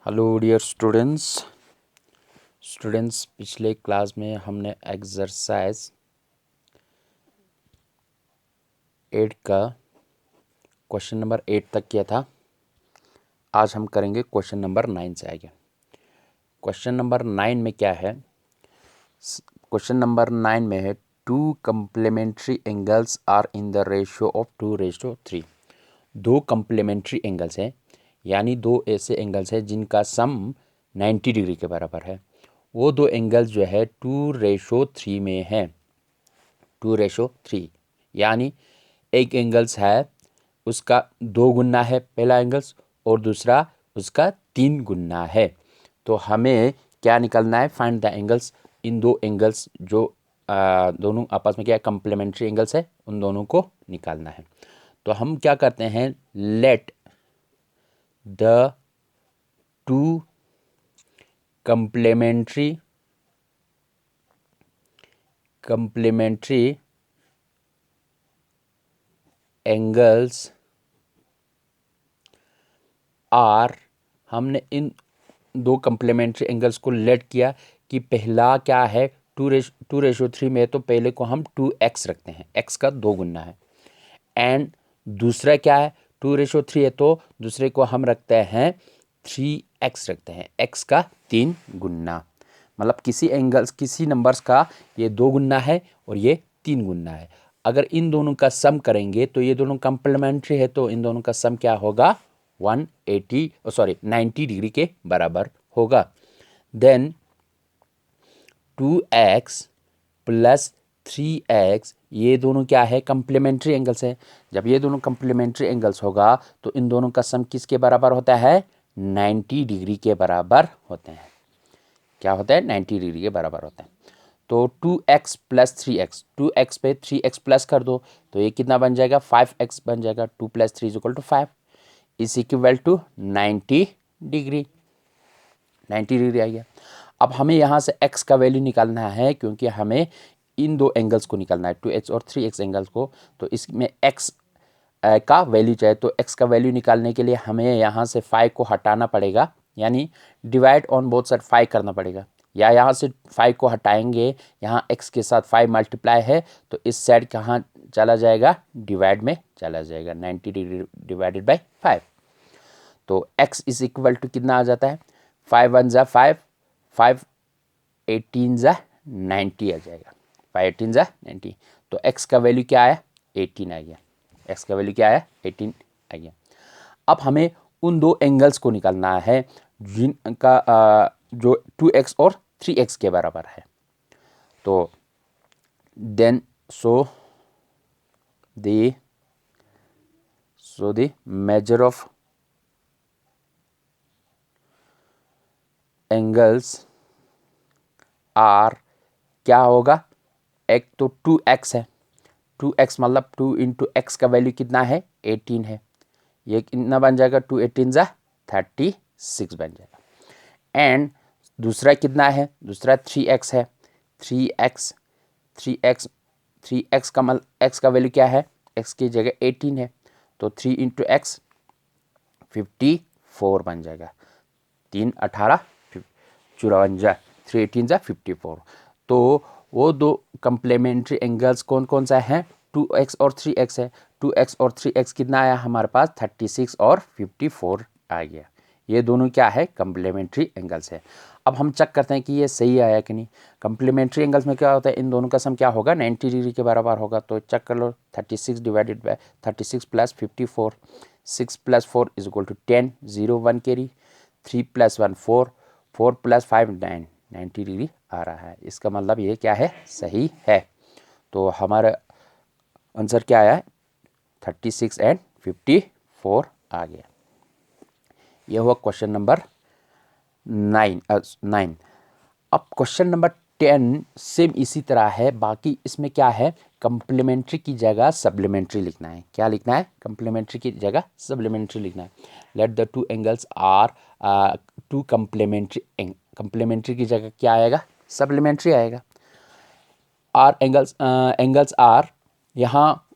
Hello dear students पिछले class में हमने एक्सरसाइज 8 का क्वेश्चन नंबर 8 तक किया था। आज हम करेंगे क्वेश्चन नंबर 9 से आगे। क्वेश्चन नंबर 9 में क्या है? क्वेश्चन नंबर 9 में है two complementary angles are in the ratio of 2:3। दो कंप्लीमेंट्री एंगल्स हैं, यानी दो ऐसे एंगल्स हैं जिनका सम 90 डिग्री के बराबर है। वो दो एंगल्स जो है 2:3 में है। 2:3 यानी एक एंगल्स है उसका 2 गुना है पहला एंगल्स, और दूसरा उसका 3 गुना है। तो हमें क्या निकालना है? Find the angles. इन दो एंगल्स जो दोनों आपस में क्या कंप्लीमेंट्री एंगल्स है, उन दोनों को निकालना है। तो हम क्या करते हैं? Let the two complementary angles are. हमने इन दो कंप्लीमेंट्री एंगल्स को लेट किया कि पहला क्या है 2:3 में, तो पहले को हम 2x रखते हैं, x का 2 गुना है। एंड दूसरा क्या है 2:3 है, तो दूसरे को हम रखते हैं 3x रखते हैं, x का 3 गुना। मतलब किसी नंबर्स का ये 2 गुना है और ये 3 गुना है। अगर इन दोनों का सम करेंगे तो ये दोनों कंप्लीमेंट्री है, तो इन दोनों का सम क्या होगा? 90 डिग्री के बराबर होगा। देन 2x प्लस 3x, ये दोनों क्या है? कंप्लीमेंट्री एंगल्स है। जब ये दोनों कंप्लीमेंट्री एंगल्स होगा तो इन दोनों का सम किसके बराबर होता है? 90 डिग्री के बराबर होते हैं। क्या होता है? 90 डिग्री के बराबर होता है। तो 2x प्लस 3x, 2x पे 3x प्लस कर दो तो ये कितना बन जाएगा? 5x बन जाएगा। 2 + 3 = 5 is equal to 90 degree. 90 degree आ गया। अब हमें यहाँ से x का वैल्यू निकालना है, क्योंकि हमें इन दो एंगल्स को निकालना है, 2x और 3x एंगल्स को। तो इसमें x का वैल्यू चाहिए, तो x का वैल्यू निकालने के लिए हमें यहाँ से 5 को हटाना पड़ेगा, यानी डिवाइड ऑन बोथ साइड 5 करना पड़ेगा। या यहाँ से 5 को हटाएंगे, यहाँ x के साथ 5 मल्टीप्लाई है, तो इस साइड कहाँ चला जाएगा? डिवाइड में चला जाएगा। 90 डिग्री डिवाइडेड बाई 5, तो x इज इक्वल टू कितना आ जाता है? 5 1 ज़ा 5, 5 18 ज़ा 90 आ जाएगा। 5 18 ज़ा 90, तो x का वैल्यू क्या आया? 18 आ गया। x का वैल्यू क्या आया? 18 आ गया। अब हमें उन दो एंगल्स को निकालना है जिनका जो 2x और 3x के बराबर है। तो then so the measure of angles are क्या होगा? एक तो 2x है, 2x मतलब 2 इंटू एक्स का वैल्यू कितना है? 18 है। ये कितना बन जाएगा? 2 18 ज़ा 36 बन जाएगा। एंड दूसरा कितना है? दूसरा 3x है। 3x का x का वैल्यू क्या है? x की जगह 18 है, तो 3 इंटू एक्स 54 बन जाएगा। 3 18 54, 3 18 ज़ा 54। तो वो दो कंप्लीमेंट्री एंगल्स कौन कौन सा है? 2x और 3x है। 2x और 3x कितना आया हमारे पास? 36 और 54 आ गया। ये दोनों क्या है? कंप्लीमेंट्री एंगल्स है। अब हम चेक करते हैं कि ये सही आया कि नहीं। कंप्लीमेंट्री एंगल्स में क्या होता है? इन दोनों का सम क्या होगा? 90 डिग्री के बराबर होगा। तो चेक कर लो, 36 divided by 36 plus 54, 6 + 4 = 10, 0 1 carry, 3 + 1 4, 4 + 5 9, 90 degree आ रहा है। इसका मतलब ये क्या है? सही है। तो हमारा आंसर क्या आया? 36 एंड 54 आ गया। ये हुआ क्वेश्चन नंबर 9। अब क्वेश्चन नंबर 10 सेम इसी तरह है। बाकी इसमें क्या है? कंप्लीमेंट्री की जगह सप्लीमेंट्री लिखना है। क्या लिखना है? कंप्लीमेंट्री की जगह सप्लीमेंट्री लिखना है। Let the two angles are two complementary की जगह क्या आएगा? सप्लीमेंट्री आएगा। आर एंगल्स आर यहाँ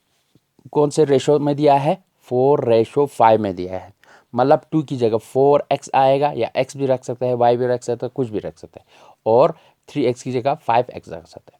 कौन से रेशो में दिया है? 4:5 में दिया है। मतलब 2 की जगह 4x आएगा, या x भी रख सकता है, y भी रख सकता है, कुछ भी रख सकता है, और 3x की जगह 5x रख सकता है,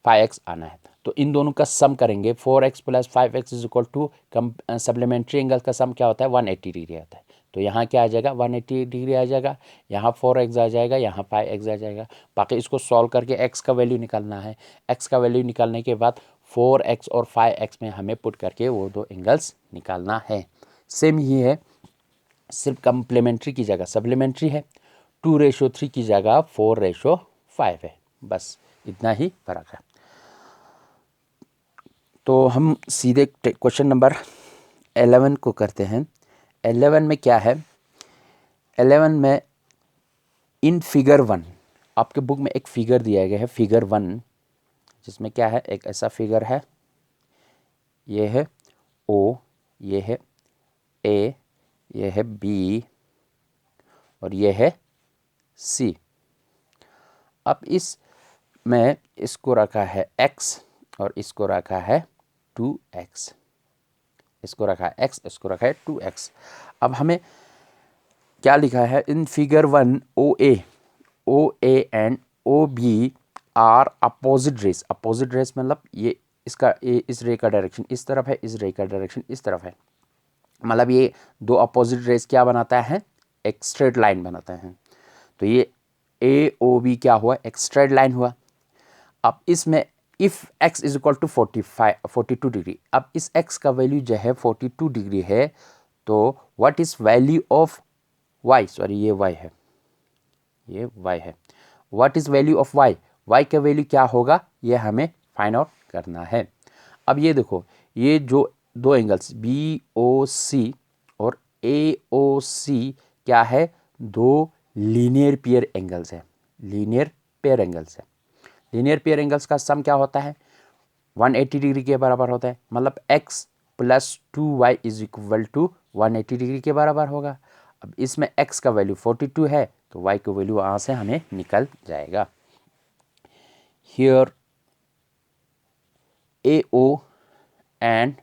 5x आना है। तो इन दोनों का सम करेंगे, 4x plus 5x is equal to supplementary angle का सम क्या होता है, 180 डिग्री आता है। तो यहाँ क्या आ जाएगा, 180 डिग्री आ जाएगा, यहाँ 4x आ जाएगा, यहाँ 5x आ जाएगा। बाकी इसको सॉल्व करके x का वैल्यू निकालना है। x का वैल्यू निकालने के बाद 4x और 5x में हमें पुट करके वो दो एंगल्स निकालना है। सेम ही है, सिर्फ कंप्लीमेंट्री की जगह सप्लीमेंट्री है, 2:3 की जगह 4:5 है, बस इतना ही फर्क है। तो हम सीधे क्वेश्चन नंबर 11 को करते हैं। 11 में क्या है, 11 में इन फिगर 1, आपके बुक में एक फिगर दिया गया है, फिगर 1, जिसमें क्या है, एक ऐसा फिगर है, ये है O, ये है A, ये है B और ये है C। अब इस में इसको रखा है x और इसको रखा है 2x, इसको रखा है x, इसको रखा है 2x। अब हमें क्या लिखा है, in figure 1 OA and OB are opposite rays. Opposite rays मतलब ये इसका इस रे का डायरेक्शन इस तरफ है, इस रे का डायरेक्शन इस तरफ है, मतलब ये दो अपोजिट रेस क्या बनाता है, एक स्ट्रेट लाइन बनाता है। तो ये AOB क्या हुआ, एक स्ट्रेट लाइन हुआ। अब इसमें if x is equal to 42 degree, अब इस x का वैल्यू जो है 42 डिग्री है, तो what is value of y, sorry ये y है, ये y है, what is value of y, y का वैल्यू क्या होगा, ये हमें फाइंड आउट करना है। अब ये देखो, ये जो दो एंगल्स BOC और AOC क्या है, दो लीनियर पेयर एंगल्स है, लीनियर पेयर एंगल्स है। लीनियर पेयर एंगल्स का सम क्या होता है, 180 डिग्री के बराबर होता है, मतलब x plus 2y is equal to 180 degree के बराबर होगा। अब इसमें x का वैल्यू 42 है, तो y का वैल्यू वहाँ से हमें निकल जाएगा। Here AO and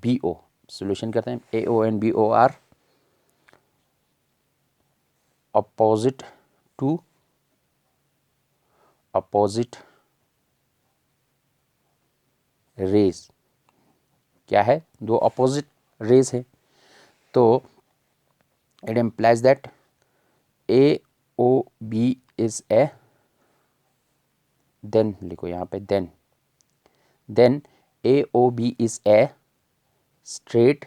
BO, solution करते हैं। AO and BO are opposite to opposite rays, क्या है, दो अपोजिट रेज है। तो it implies that AOB is a, then लिखो यहाँ पे, then AOB is a straight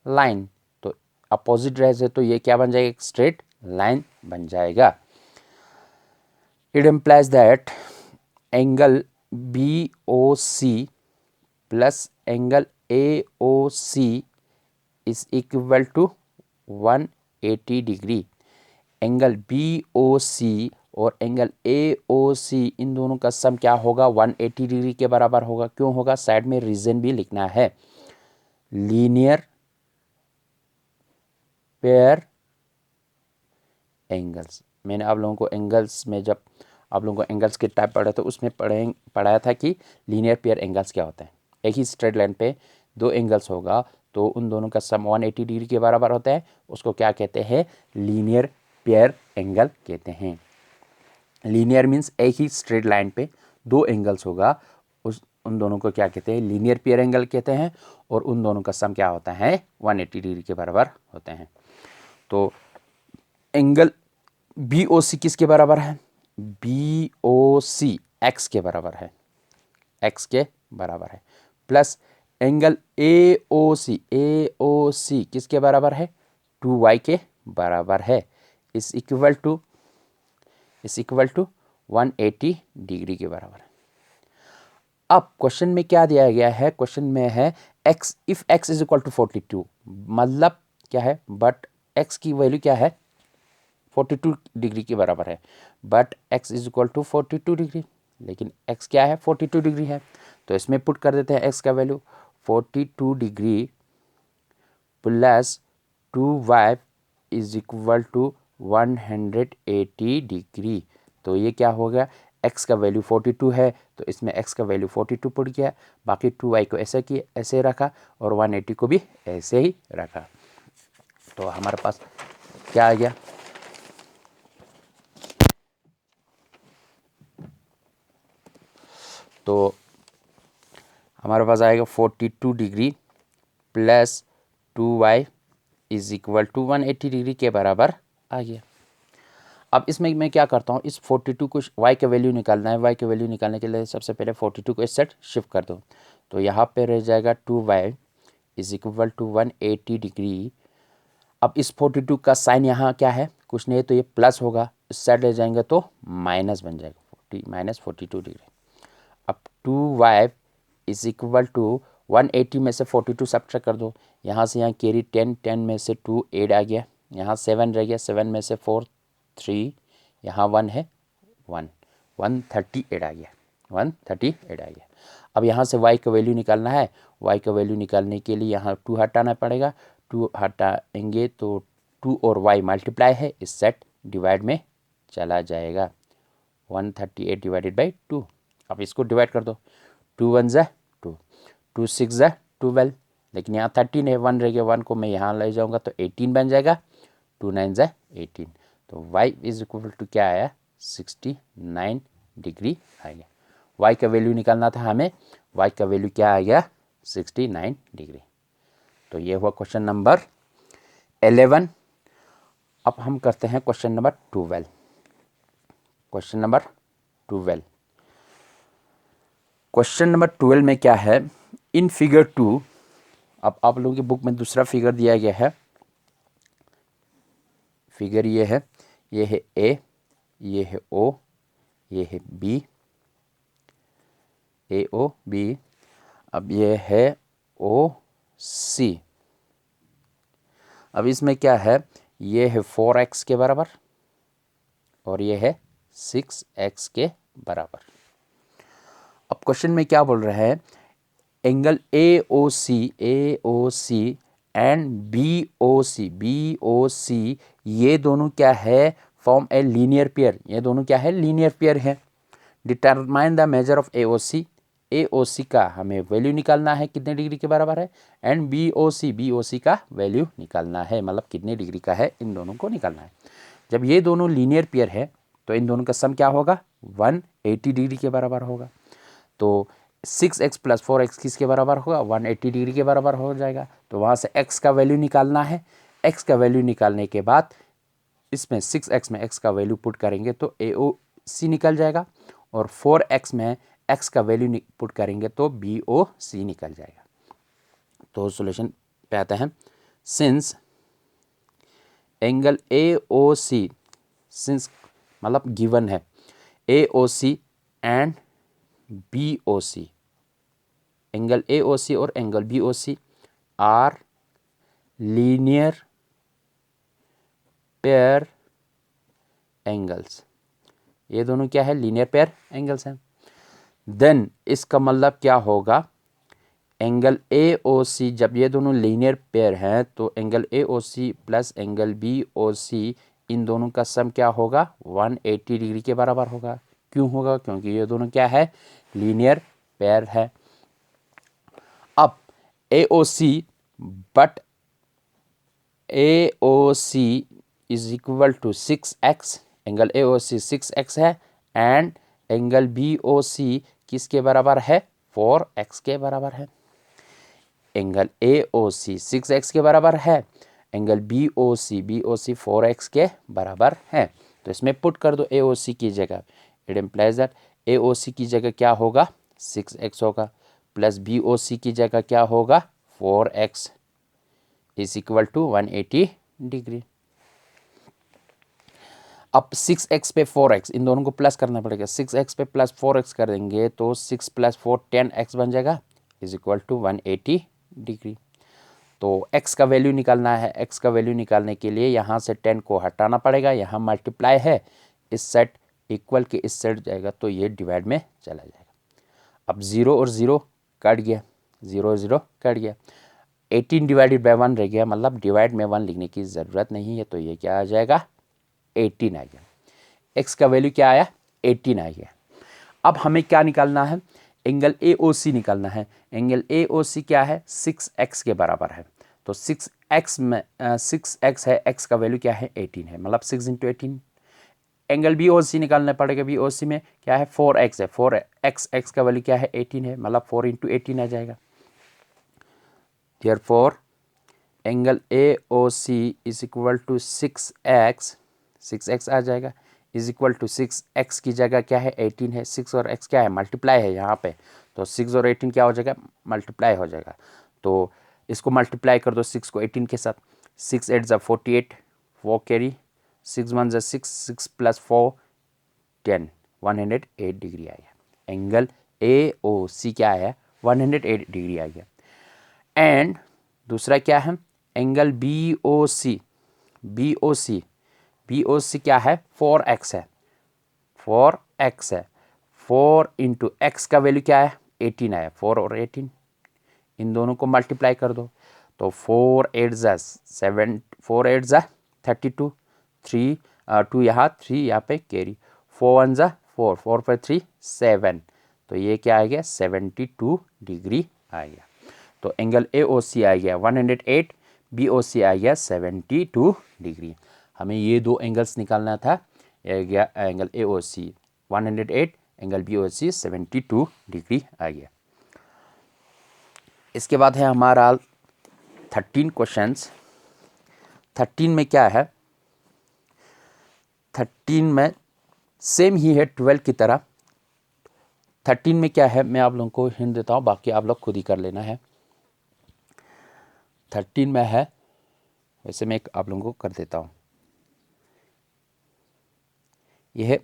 line. तो अपोजिट रेज है, तो ये क्या बन जाएगा, एक स्ट्रेट लाइन बन जाएगा। It implies that angle BOC plus angle AOC is equal to 180 degree. Angle BOC और एंगल AOC इन दोनों का सम क्या होगा, 180 डिग्री के बराबर होगा। क्यों होगा, साइड में रीजन भी लिखना है, लीनियर पेयर एंगल्स। मैंने आप लोगों को एंगल्स में, जब आप लोगों को एंगल्स के टाइप पढ़ा तो उसमें पढ़ाया था कि लीनियर पेयर एंगल्स क्या होता है। एक ही स्ट्रेट लाइन पे दो एंगल्स होगा, तो उन दोनों का सम 180 डिग्री के बराबर होता है, उसको क्या कहते हैं, लीनियर पेयर एंगल कहते हैं। लीनियर मीन्स एक ही स्ट्रेट लाइन पे दो एंगल्स होगा, उन दोनों को क्या कहते हैं, लीनियर पेयर एंगल कहते हैं, और उन दोनों का सम क्या होता है, 180 डिग्री के बराबर होते हैं। तो एंगल BOC किसके बराबर है, BOC x के बराबर है, x के बराबर है, प्लस एंगल AOC किसके बराबर है, 2y के बराबर है, इस इक्वल टू 180 डिग्री के बराबर है। अब क्वेश्चन में क्या दिया गया है, क्वेश्चन में है x, if x is equal to 42, मतलब क्या है, बट x की वैल्यू क्या है, 42 डिग्री के बराबर है, but x is equal to 42 degree, लेकिन x क्या है, 42 डिग्री है। तो इसमें पुट कर देते हैं x का value 42 degree plus 2y is equal to 180 degree. तो ये क्या हो गया, x का वैल्यू 42 है तो इसमें x का वैल्यू 42 पुट किया, बाकी 2y को ऐसे किए ऐसे रखा और 180 को भी ऐसे ही रखा। तो हमारे पास क्या आ गया, तो हमारे पास आएगा 42 degree plus 2y is equal to 180 degree के बराबर आ गया। अब इसमें मैं क्या करता हूँ, इस 42 को y का वैल्यू निकालना है, y का वैल्यू निकालने के लिए सबसे पहले 42 को इस साइड शिफ्ट कर दो, तो यहाँ पे रह जाएगा 2y is equal to 180 degree. अब इस 42 का साइन यहाँ क्या है, कुछ नहीं है तो ये प्लस होगा, इस साइड ले जाएंगे तो माइनस बन जाएगा, 40 माइनस 42 डिग्री। अब 2y इज इक्वल टू 180 में से 42 सब्ट्रैक्ट कर दो, यहाँ से यहाँ कैरी 10, 10 में से 2 8 आ गया, यहाँ 7 रह गया, 7 में से 4 3, यहाँ 1 है 1, 138 आ गया, 138 आ गया। अब यहाँ से y का वैल्यू निकालना है, y का वैल्यू निकालने के लिए यहाँ 2 हटाना पड़ेगा, 2 हटाएंगे तो 2 और y मल्टीप्लाई है, इस सेट डिवाइड में चला जाएगा, 138 डिवाइडेड बाई 2। अब इसको डिवाइड कर दो, 2 1 ज़ा 2, 2 6 ज़ा 12, लेकिन यहाँ 13 है, 1 रह गया, 1 को मैं यहाँ ले जाऊँगा तो 18 बन जाएगा, 2 9 ज़ा 18, तो y इज इक्वल टू क्या आया, 69 डिग्री आ गया। y का वैल्यू निकालना था हमें, y का वैल्यू क्या आ गया, 69 डिग्री। तो ये हुआ क्वेश्चन नंबर 11। अब हम करते हैं question number 12। Question number 12, question number 12 में क्या है, इन फिगर 2, अब आप लोगों की बुक में दूसरा फिगर दिया गया है, फिगर ये है A, ये है O, ये है B, AOB, अब ये है OC। अब इसमें क्या है, ये है 4x के बराबर और ये है 6x के बराबर। अब क्वेश्चन में क्या बोल रहे हैं, एंगल AOC एंड BOC ये दोनों क्या है, फॉर्म ए लीनियर पेयर, ये दोनों क्या है, लीनियर पेयर है। Determine the measure of AOC का हमें वैल्यू निकालना है कितने डिग्री के बराबर है, एंड BOC का वैल्यू निकालना है, मतलब कितने डिग्री का है, इन दोनों को निकालना है। जब ये दोनों लीनियर पेयर है तो इन दोनों का सम क्या होगा, 180 डिग्री के बराबर होगा। तो 6x प्लस 4x किसके बराबर होगा, 180 डिग्री के बराबर हो जाएगा। तो वहाँ से x का वैल्यू निकालना है, x का वैल्यू निकालने के बाद इसमें 6x में x का वैल्यू पुट करेंगे तो AOC निकल जाएगा, और 4x में x का वैल्यू पुट करेंगे तो BOC निकल जाएगा। तो सॉल्यूशन पे आते हैं, सिंस एंगल AOC, सिंस मतलब गिवन है AOC and BOC, angle AOC और angle BOC are linear pair angles, ये दोनों क्या है, लीनियर पेयर एंगल्स हैं। देन इसका मतलब क्या होगा, एंगल AOC, जब ये दोनों लीनियर पेयर हैं तो angle AOC plus angle BOC इन दोनों का सम क्या होगा, 180 डिग्री के बराबर होगा। क्यों होगा, क्योंकि ये दोनों क्या है, लीनियर पेयर है। अब AOC, but AOC is equal to 6x, angle AOC 6x है, एंड एंगल BOC किसके बराबर है, 4x के बराबर है। एंगल AOC 6x के बराबर है, एंगल BOC 4x के बराबर है। तो इसमें पुट कर दो AOC की जगह, इट इम्प्लाइज दैट AOC की जगह क्या होगा, 6x होगा, प्लस BOC की जगह क्या होगा, 4x is equal to 180 degree. अब 6x पे 4x, इन दोनों को प्लस करना पड़ेगा, 6x पे प्लस 4x करेंगे तो 6 प्लस 4 10x बन जाएगा, इज इक्वल टू 180 डिग्री। तो x का वैल्यू निकालना है, x का वैल्यू निकालने के लिए यहाँ से 10 को हटाना पड़ेगा, यहाँ मल्टीप्लाई है, इस सेट इक्वल के इस सेट जाएगा तो ये डिवाइड में चला जाएगा। अब 0 और 0 कट गया, 0 0 कट गया, 18 डिवाइडेड बाई 1 रह गया, मतलब डिवाइड में 1 लिखने की ज़रूरत नहीं है, तो ये क्या आ जाएगा, 18 आ गया। x का वैल्यू क्या आया, 18 आ गया। अब हमें क्या निकालना है, एंगल AOC निकालना है। एंगल AOC क्या है, 6x के बराबर है। तो 6x में 6x है, x का वैल्यू क्या है 18 है, मतलब 6 × 18। एंगल BOC निकालना पड़ेगा, BOC में क्या है 4x है, 4x, x का वैल्यू क्या है 18 है, मतलब 4 × 18 आ जाएगा। Therefore angle AOC is equal to 6x, 6x आ जाएगा, इज इक्वल टू 6x की जगह क्या है 18 है, 6 और x क्या है मल्टीप्लाई है यहाँ पे, तो 6 और 18 क्या हो जाएगा मल्टीप्लाई हो जाएगा। तो इसको मल्टीप्लाई कर दो 6 को 18 के साथ, 6 8 ज़ा 48, 4 कैरी, 6 1 ज़ा 6, 6 + 4 10, 108 डिग्री आ गया। एंगल AOC क्या है 108 डिग्री आ गया। एंड दूसरा क्या है, एंगल BOC, BOC, BOC क्या है 4x है, 4x है, 4 × x का वैल्यू क्या है 18 है, 4 और 18 इन दोनों को मल्टीप्लाई कर दो, तो 4 8 ज़ा 7, 4 8 ज़ा 32, 3 2 यहाँ 3 यहाँ पे कैरी, 4 1 ज़ा 4, 4 पर 3 7, तो ये क्या आ गया 72 डिग्री आ गया। तो एंगल AOC आ गया 108, BOC आ गया 72 डिग्री। हमें ये दो एंगल्स निकालना था, गया angle AOC 108, angle BOC 72 degree आ गया। इसके बाद है हमारा 13 क्वेश्चंस। 13 में क्या है, 13 में सेम ही है 12 की तरह। 13 में क्या है मैं आप लोगों को हिंट देता हूँ, बाकी आप लोग खुद ही कर लेना है। 13 में है, वैसे मैं आप लोगों को कर देता हूँ। यह है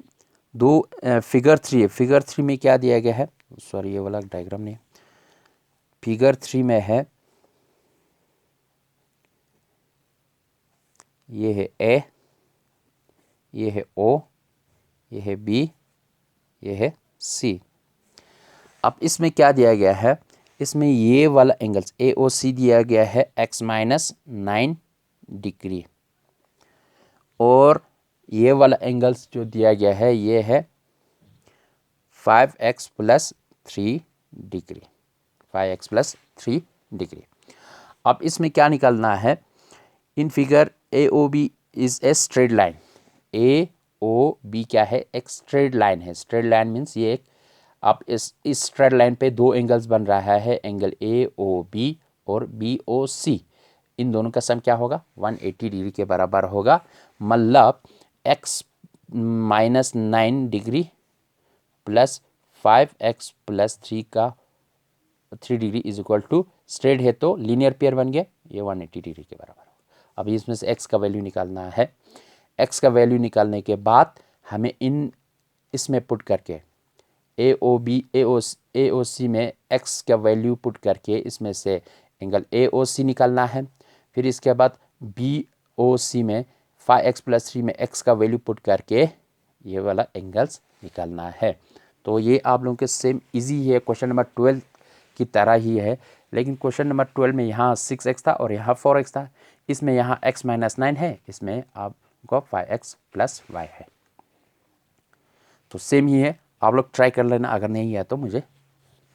दो फिगर 3 है। फिगर 3 में क्या दिया गया है, सॉरी ये वाला डायग्राम नहीं, फिगर 3 में है ये है A, ये है O, ये है B, ये है C। अब इसमें क्या दिया गया है, इसमें ये वाला एंगल्स AOC दिया गया है x - 9 डिग्री, और ये वाला एंगल्स जो दिया गया है ये है 5x + 3 डिग्री, 5x + 3 डिग्री। अब इसमें क्या निकालना है, in figure AOB is a straight line. AOB क्या है, एक स्ट्रेट लाइन है। स्ट्रेट लाइन मीन्स ये एक, अब इस स्ट्रेट लाइन पे दो एंगल्स बन रहा है, एंगल AOB और BOC। इन दोनों का सम क्या होगा 180 डिग्री के बराबर होगा, मतलब x - 9 डिग्री प्लस 5x + 3 का 3 degree is equal to, straight है तो लीनियर पेयर बन गया, ये 180 डिग्री के बराबर होगा। अब इसमें से x का वैल्यू निकालना है। x का वैल्यू निकालने के बाद हमें इसमें पुट करके AOC में x का वैल्यू पुट करके इसमें से एंगल AOC निकालना है। फिर इसके बाद BOC में 5x + 3 में x का वैल्यू पुट करके ये वाला एंगल्स निकालना है। तो ये आप लोगों के सेम इजी है, क्वेश्चन नंबर 12 की तरह ही है, लेकिन क्वेश्चन नंबर 12 में यहाँ 6x था और यहाँ 4x था, इसमें यहाँ x - 9 है, इसमें आपको 5x + y है। तो सेम ही है, आप लोग ट्राई कर लेना, अगर नहीं है तो मुझे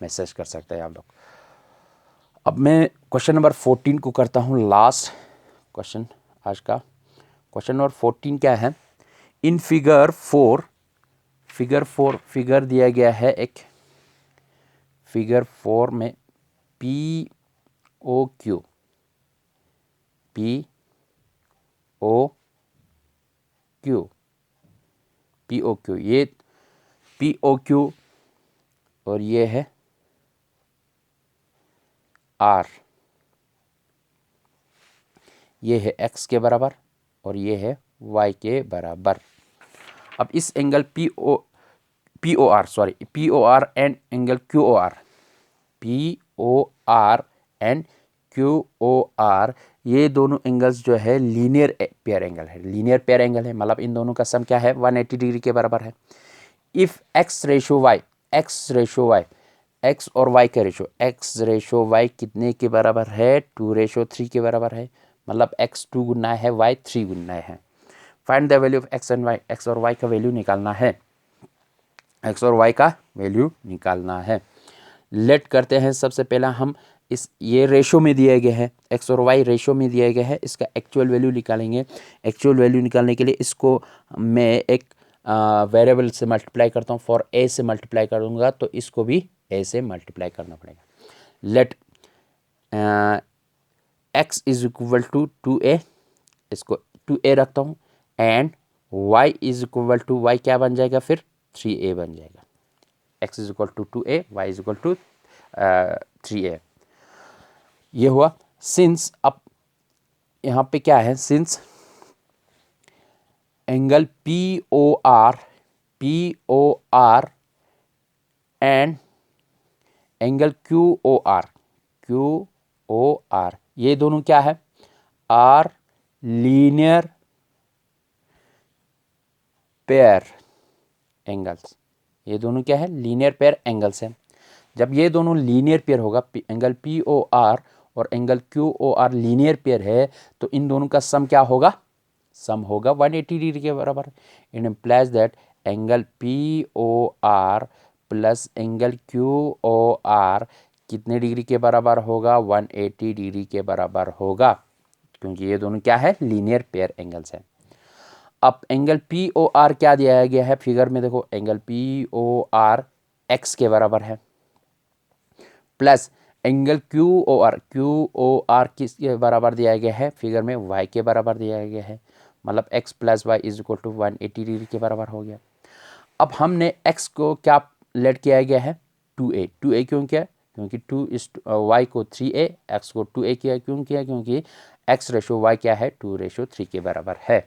मैसेज कर सकते हैं आप लोग। अब मैं क्वेश्चन नंबर 14 को करता हूँ, लास्ट क्वेश्चन आज का। क्वेश्चन नंबर 14 क्या है, इन फिगर 4 फिगर दिया गया है एक, फिगर 4 में POQ ये POQ और ये है R, ये है x के बराबर और ये है y के बराबर। अब इस एंगल POR एंड एंगल POR एंड QOR, ये दोनों एंगल्स जो है लीनियर पेयर एंगल है, लीनियर पेयर एंगल है, मतलब इन दोनों का सम क्या है 180 डिग्री के बराबर है। If x ratio y, x और y का रेशो, x रेशो y कितने के बराबर है 2:3 के बराबर है, मतलब x 2 गुना है y 3 गुना है। Find the value of x and y, x और y का वैल्यू निकालना है। एक्स और वाई का वैल्यू निकालना है। लेट करते हैं, सबसे पहला हम ये रेशो में दिए गए हैं, एक्स और वाई रेशो में दिए गए हैं, इसका एक्चुअल वैल्यू निकालेंगे। एक्चुअल वैल्यू निकालने के लिए इसको मैं एक वेरिएबल से मल्टीप्लाई करता हूँ, फॉर ए से मल्टीप्लाई करूँगा तो इसको भी ए से मल्टीप्लाई करना पड़ेगा। Let x is equal to 2a, इसको 2a रखता हूँ, and y is equal to, y क्या बन जाएगा फिर 3a बन जाएगा। x is equal to 2a, y is equal to 3a। ये हुआ। सिंस अब यहाँ पे क्या है, सिंस एंगल POR एंड एंगल QOR ये दोनों क्या है, आर लीनियर पेयर एंगल्स। ये दोनों क्या है, लीनियर पेयर एंगल्स हैं। जब ये दोनों लीनियर पेयर होगा, एंगल POR और एंगल QOR लीनियर पेयर है, तो इन दोनों का सम क्या होगा, सम होगा 180 डिग्री के बराबर। It implies that angle POR plus angle QOR कितने डिग्री के बराबर होगा, 180 डिग्री के बराबर होगा, क्योंकि ये दोनों क्या है, लीनियर पेयर एंगल्स हैं। अब एंगल POR क्या दिया गया है फिगर में, देखो एंगल POR x के बराबर है, प्लस एंगल QOR किसके बराबर दिया गया है फिगर में, y के बराबर दिया गया है, मतलब x plus y is equal to 180 degree के बराबर हो गया। अब हमने x को क्या लेट किया गया है, 2a। 2a क्यों किया, क्योंकि y को 3a, x को 2a किया, क्यों किया, क्योंकि x रेशो y क्या है, 2:3 के बराबर है।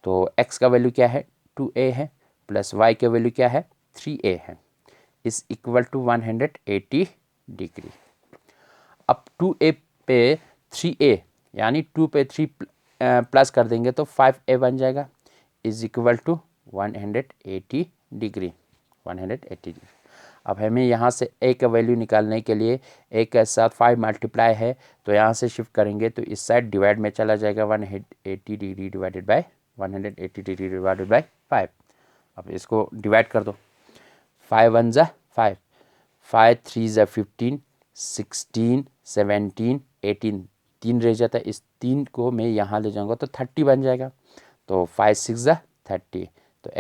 तो x का वैल्यू क्या है, 2a है, प्लस y का वैल्यू क्या है, 3a है, इज इक्वल टू 180 डिग्री। अब 2a पे 3a यानी 2 पे 3 प्लस कर देंगे तो 5a बन जाएगा, is equal to 180 degree. 180 degree. अब हमें यहाँ से a का वैल्यू निकालने के लिए a के साथ 5 मल्टीप्लाई है, तो यहाँ से शिफ्ट करेंगे तो इस साइड डिवाइड में चला जाएगा, 180 degree divided by 180 degree divided by 5। अब इसको डिवाइड कर दो, 5 1 जा 5, 5 3 जा 15, 16 17 18, 3 रह जाता है, इस 3 को मैं यहाँ ले जाऊँगा तो 30 बन जाएगा। तो 5 6 जा 30, तो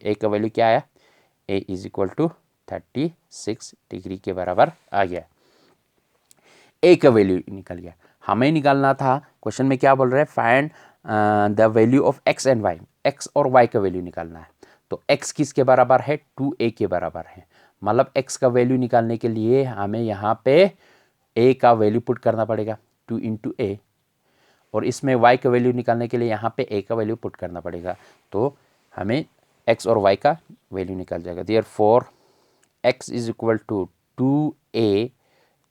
ए का वैल्यू क्या आया, ए इज इक्वल टू 36 डिग्री के बराबर आ गया। ए का वैल्यू निकल गया। हमें निकालना था, क्वेश्चन में क्या बोल रहे हैं, find the value of x and y, x और वाई का वैल्यू निकालना है। तो एक्स किसके बराबर है, 2a के बराबर है, मतलब एक्स का वैल्यू निकालने के लिए हमें यहाँ पे a का वैल्यू पुट करना पड़ेगा, 2 इंटू a, और इसमें y का वैल्यू निकालने के लिए यहाँ पे a का वैल्यू पुट करना पड़ेगा, तो हमें x और y का वैल्यू निकल जाएगा। Therefore x is equal to 2a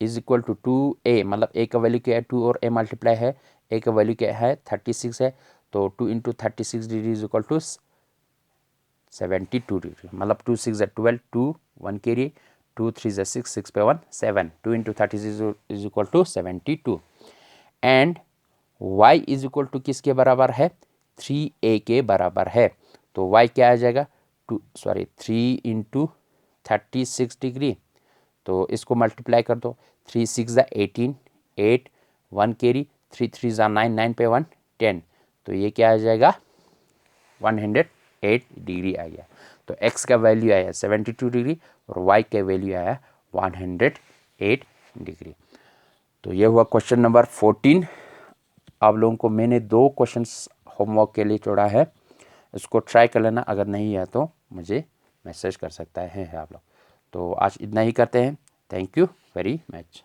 is equal to 2a, मतलब a का वैल्यू क्या है, 2 और a मल्टीप्लाई है, a का वैल्यू क्या है 36 है, तो 2 into 36 degree is equal to 72 degree, मतलब 2 6 12, 2 1 कैरी, 2 3 6 6 पे 1 7, 2 into 36 is equal to 72। And y is equal to किसके बराबर है, 3a के बराबर है, तो y क्या आ जाएगा, 3 इंटू 36 डिग्री, तो इसको मल्टीप्लाई कर दो, 3 6 18, 8 1 कैरी, 3 3 9 9 पे 1 10, तो ये क्या आ जाएगा 108 डिग्री आ गया। तो x का वैल्यू आया 72 डिग्री और y का वैल्यू आया 108 डिग्री। तो ये हुआ क्वेश्चन नंबर 14। आप लोगों को मैंने 2 क्वेश्चंस होमवर्क के लिए छोड़ा है, इसको ट्राई कर लेना, अगर नहीं है तो मुझे मैसेज कर सकता है आप लोग। तो आज इतना ही करते हैं, थैंक यू वेरी मच।